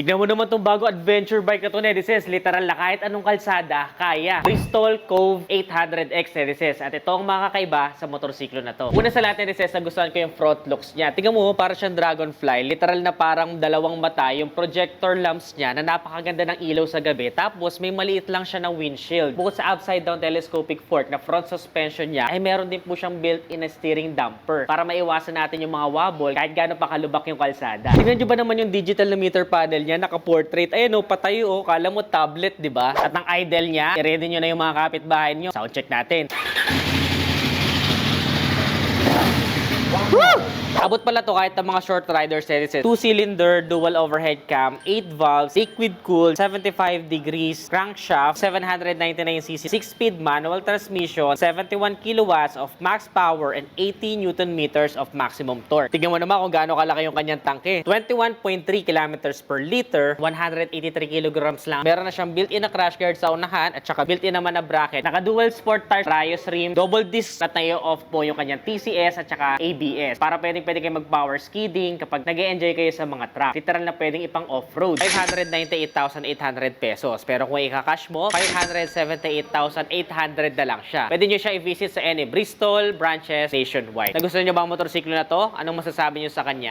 Tignan mo naman tong bago adventure bike na to, Nedises. Literal na kahit anong kalsada, kaya. Bristol Cove 800X, Nedises. At ito ang makakaiba sa motorsiklo na to. Una sa lahat, Nedises, nagustuhan ko yung front looks niya. Tignan mo, para siyang dragonfly. Literal na parang dalawang mata yung projector lamps niya na napakaganda ng ilaw sa gabi. Tapos may maliit lang siya ng windshield. Bukod sa upside down telescopic fork na front suspension niya, ay meron din po siyang built-in na steering damper para maiwasan natin yung mga wobble kahit gaano pa kalubak yung kalsada. Tignan nyo ba naman yung digital na meter panel niya, naka-portrait. Ayan o, patayo o, kala mo tablet, di ba? At ang idle niya, i-ready nyo na yung mga kapitbahay nyo. Sound check natin. Woo! Abot pala to kahit ang mga short riders, 2-cylinder, dual overhead cam, 8 valves, liquid cooled, 75 degrees, crankshaft, 799cc, 6-speed manual transmission, 71 kilowatts of max power, and 80 newton meters of maximum torque. Tignan mo naman kung gaano kalaki yung kanyang tangke. 21.3 kilometers per liter, 183 kilograms lang. Meron na siyang built-in na crash guard sa unahan at saka built-in naman na bracket. Naka-dual sport tires, Rayos rim, double disc at na-off po yung kanyang TCS at saka ABS. Para pwede kayo mag-power skidding kapag nag-e-enjoy kayo sa mga track. Literal na pwedeng ipang off-road. 598,800 pesos. Pero kung ika-cash mo, 578,800 na lang siya. Pwede nyo siya i-visit sa any Bristol branches nationwide. Nagustuhan nyo ba ang motorsiklo na to? Anong masasabi nyo sa kanya?